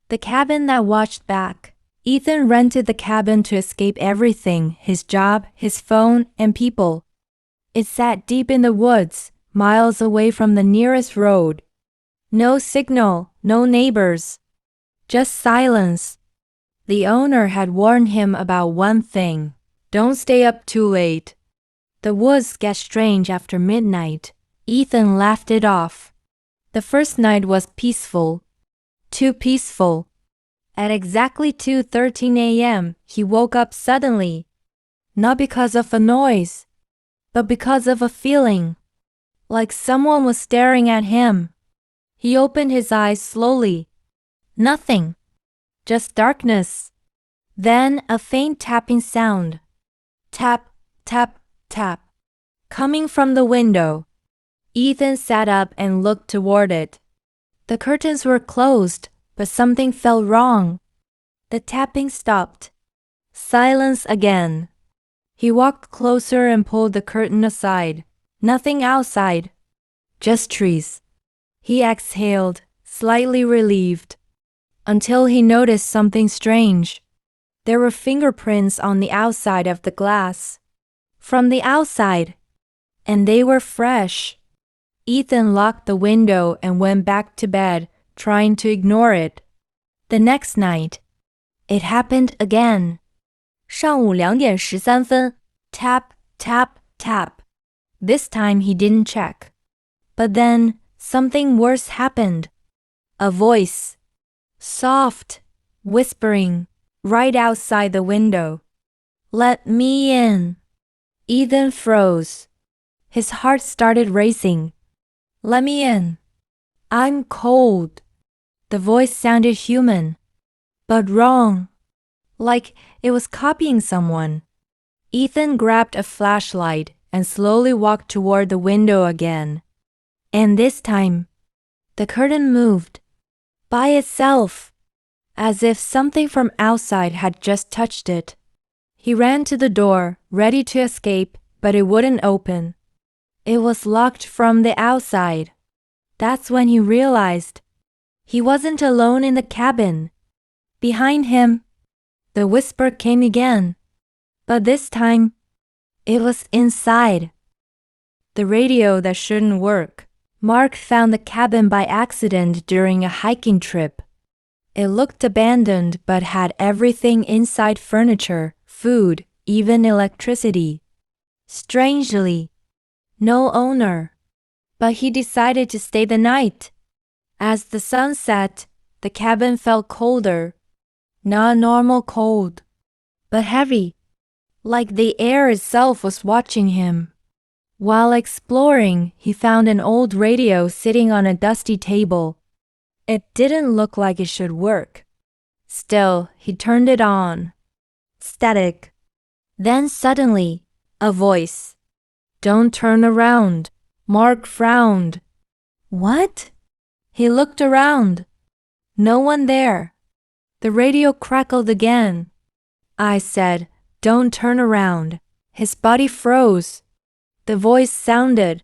The cabin that watched back. Ethan rented the cabin to escape everything, his job, his phone, and people. It sat deep in the woods, miles away from the nearest road. No signal, no neighbors. Just silence. The owner had warned him about one thing. Don't stay up too late. The woods get strange after midnight. Ethan laughed it off. The first night was peaceful. Too peaceful. At exactly 2:13 a.m., he woke up suddenly. Not because of a noise, but because of a feeling. Like someone was staring at him. He opened his eyes slowly. Nothing. Just darkness. Then a faint tapping sound. Tap, tap, tap. Coming from the window. Ethan sat up and looked toward it. The curtains were closed, but something felt wrong. The tapping stopped. Silence again. He walked closer and pulled the curtain aside. Nothing outside. Just trees. He exhaled, slightly relieved, until he noticed something strange. There were fingerprints on the outside of the glass. From the outside. And they were fresh. Ethan locked the window and went back to bed, trying to ignore it. The next night, it happened again. 上午2点13分, tap, tap, tap. This time he didn't check. But then, something worse happened. A voice. Soft, whispering, right outside the window. Let me in. Ethan froze. His heart started racing. Let me in. I'm cold. The voice sounded human, but wrong. Like it was copying someone. Ethan grabbed a flashlight and slowly walked toward the window again. And this time, the curtain moved. By itself. As if something from outside had just touched it. He ran to the door, ready to escape, but it wouldn't open. It was locked from the outside. That's when he realized he wasn't alone in the cabin. Behind him, the whisper came again. But this time, it was inside. The radio that shouldn't work. Mark found the cabin by accident during a hiking trip. It looked abandoned but had everything inside: furniture, food, even electricity. Strangely, no owner. But he decided to stay the night. As the sun set, the cabin felt colder. Not normal cold, but heavy. Like the air itself was watching him. While exploring, he found an old radio sitting on a dusty table. It didn't look like it should work. Still, he turned it on. Static. Then suddenly, a voice. Don't turn around. Mark frowned. What? He looked around. No one there. The radio crackled again. I said, don't turn around. His body froze. The voice sounded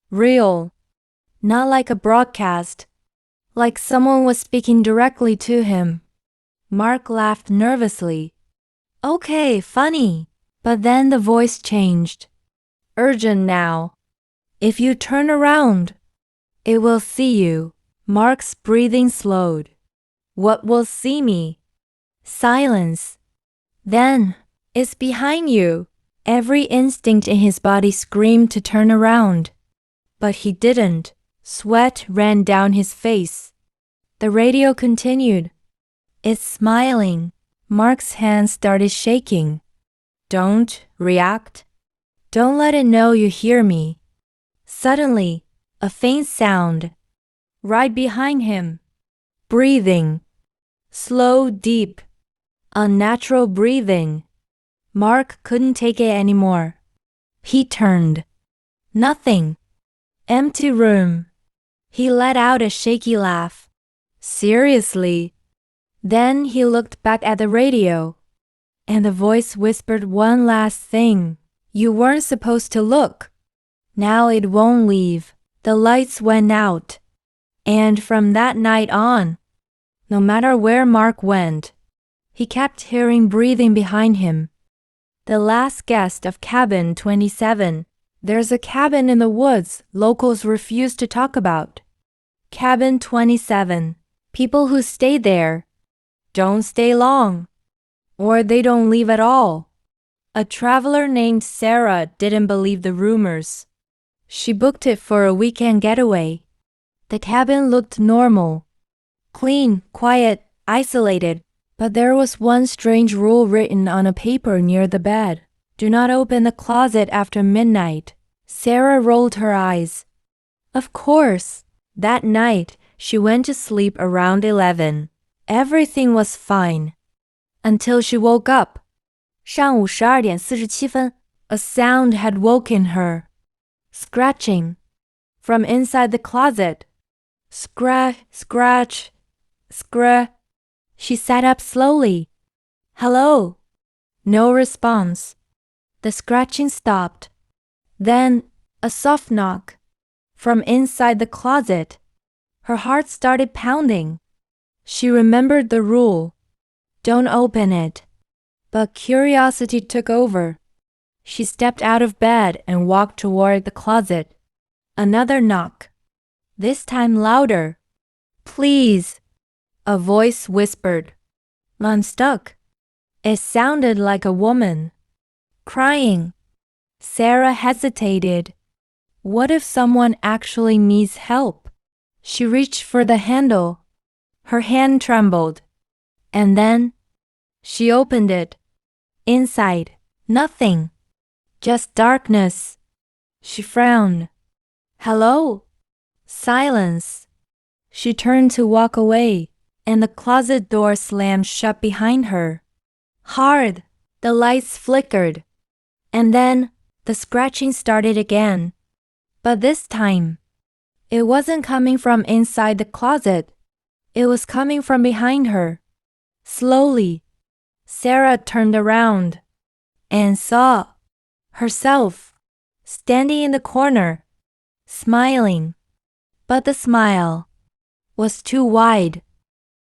real. Not like a broadcast. Like someone was speaking directly to him. Mark laughed nervously. Okay, funny. But then the voice changed. Urgent now. If you turn around, it will see you. Mark's breathing slowed. What will see me? Silence. Then, it's behind you. Every instinct in his body screamed to turn around. But he didn't. Sweat ran down his face. The radio continued. It's smiling. Mark's hands started shaking. Don't react. Don't let it know you hear me. Suddenly, a faint sound. Right behind him. Breathing. Slow, deep. Unnatural breathing. Mark couldn't take it anymore. He turned. Nothing. Empty room. He let out a shaky laugh. Seriously. Then he looked back at the radio. And the voice whispered one last thing. You weren't supposed to look. Now it won't leave. The lights went out. And from that night on, No matter where Mark went, he kept hearing breathing behind him. The last guest of cabin 27. There's a cabin in the woods locals refuse to talk about. Cabin 27. People who stay there don't stay long, or they don't leave at all. A traveler named Sarah didn't believe the rumors. She booked it for a weekend getaway. The cabin looked normal, clean, quiet, isolated, but there was one strange rule written on a paper near the bed. Do not open the closet after midnight. Sarah rolled her eyes. Of course, that night she went to sleep around 11. Everything was fine. Until she woke up. 上午12点47分, a sound had woken her. Scratching. From inside the closet. Scratch, scratch, scratch. She sat up slowly. Hello? No response. The scratching stopped. Then, a soft knock. From inside the closet. Her heart started pounding. She remembered the rule. Don't open it. But curiosity took over. She stepped out of bed and walked toward the closet. Another knock. This time louder. Please. A voice whispered. I'm stuck. It sounded like a woman. Crying. Sarah hesitated. What if someone actually needs help? She reached for the handle. Her hand trembled. And then, she opened it. Inside, nothing. Just darkness. She frowned. Hello? Silence. She turned to walk away, and the closet door slammed shut behind her. Hard. The lights flickered. And then, the scratching started again. But this time, it wasn't coming from inside the closet. It was coming from behind her. Slowly, Sarah turned around and saw herself standing in the corner, smiling. But the smile was too wide.